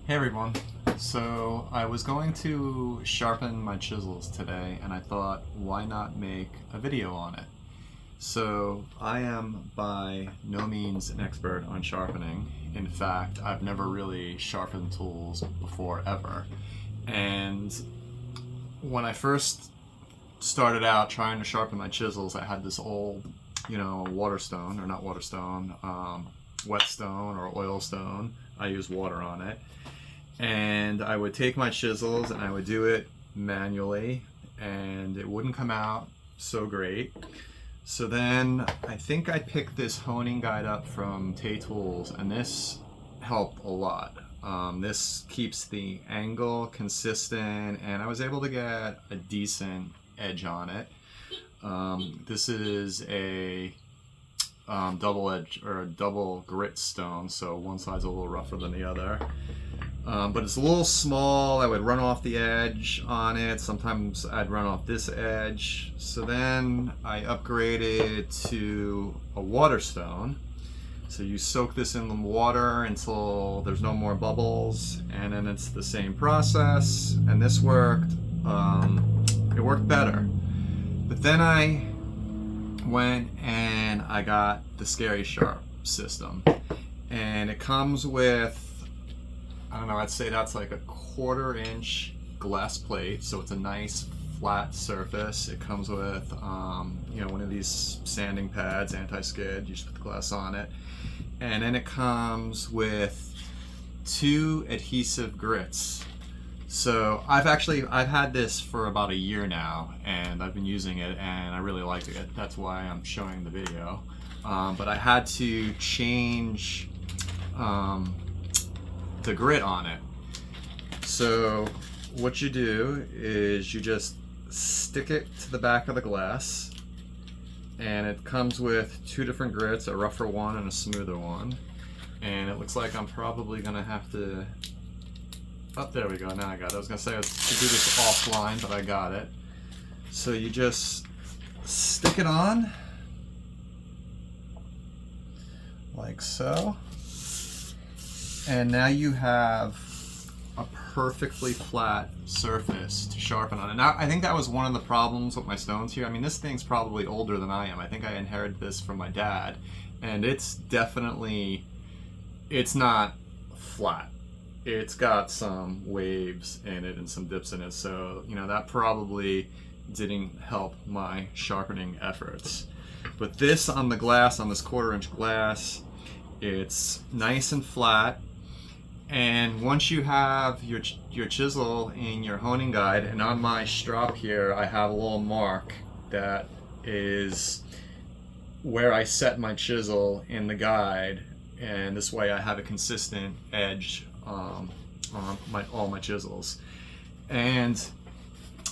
Hey everyone. So I was going to sharpen my chisels today and I thought, why not make a video on it? So I am by no means an expert on sharpening. In fact, I've never really sharpened tools before ever. And when I first started out trying to sharpen my chisels, I had this old, Waterstone, or not Waterstone, whetstone or oil stone. I use water on it. And I would take my chisels and I would do it manually and it wouldn't come out so great. So then I think I picked this honing guide up from Tay Tools and this helped a lot. This keeps the angle consistent and I was able to get a decent edge on it. This is a double edge or a double grit stone, so one side's a little rougher than the other. But it's a little small. I would run off the edge on it. Sometimes I'd run off this edge. So then I upgraded to a water stone. So you soak this in the water until there's no more bubbles, and then it's the same process. And this worked. It worked better. But then I went and I got the Scary Sharp system, and it comes with, I don't know, I'd say that's like a 1/4 inch glass plate, so it's a nice flat surface. It comes with one of these sanding pads, anti-skid. You just put the glass on it, and then it comes with 2 adhesive grits. So I've had this for about a year now, and I've been using it and I really like it. That's why I'm showing the video. But I had to change the grit on it. So what you do is you just stick it to the back of the glass, and it comes with 2 different grits, a rougher one and a smoother one. And it looks like I'm probably gonna have to, oh, there we go, now I got it. I was gonna say I was to do this offline, but I got it. So you just stick it on, like so. And now you have a perfectly flat surface to sharpen on. And now, I think that was one of the problems with my stones here. I mean, this thing's probably older than I am. I think I inherited this from my dad. And it's definitely, it's not flat. It's got some waves in it and some dips in it. So, that probably didn't help my sharpening efforts. But this on the glass, on this 1/4 inch glass, it's nice and flat. And once you have your chisel in your honing guide, and on my strap here I have a little mark that is where I set my chisel in the guide, and this way I have a consistent edge on all my chisels. And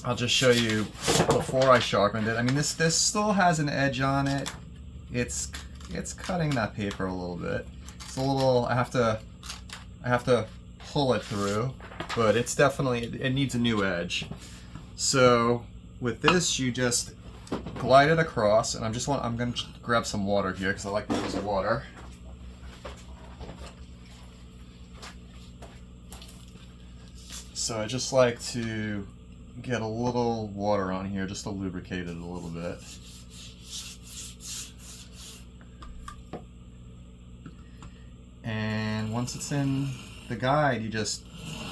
I'll just show you before I sharpened it. I mean, this still has an edge on it. It's cutting that paper a little bit. It's a little, I have to pull it through, but it's definitely, it needs a new edge. So with this, you just glide it across, and I'm going to grab some water here because I like to use water. So I just like to get a little water on here just to lubricate it a little bit. And once it's in the guide, you just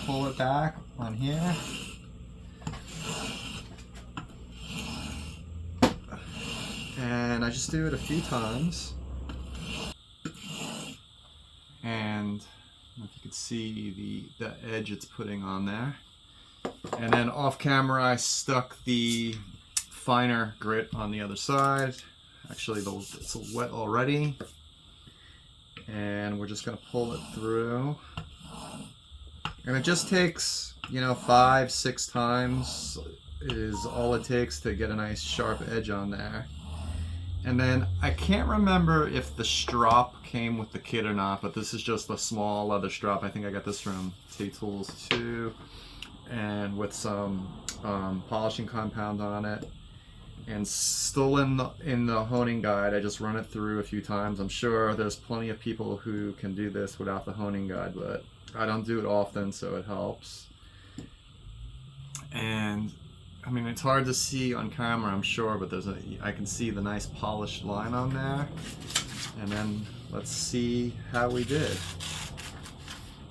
pull it back on here. And I just do it a few times. And I don't know if you can see the edge it's putting on there. And then off camera, I stuck the finer grit on the other side. Actually, it's wet already. And we're just going to pull it through. And it just takes, 5-6 times is all it takes to get a nice sharp edge on there. And then I can't remember if the strop came with the kit or not, but this is just a small leather strap. I think I got this from Tay Tools too, and with some polishing compound on it. And still in the honing guide, I just run it through a few times. I'm sure there's plenty of people who can do this without the honing guide, but I don't do it often, so it helps. And I mean, it's hard to see on camera, I'm sure, but I can see the nice polished line on there. And then let's see how we did.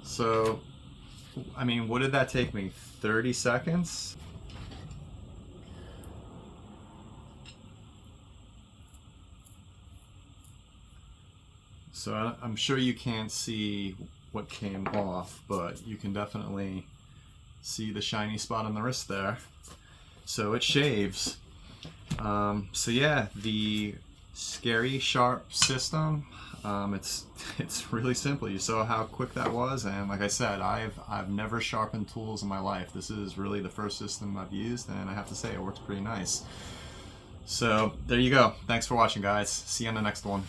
So, I mean, what did that take me? 30 seconds? So I'm sure you can't see what came off, but you can definitely see the shiny spot on the wrist there. So it shaves. So yeah, the Scary Sharp system, it's really simple. You saw how quick that was, and like I said, I've never sharpened tools in my life. This is really the first system I've used, and I have to say it works pretty nice. So there you go. Thanks for watching, guys. See you on the next one.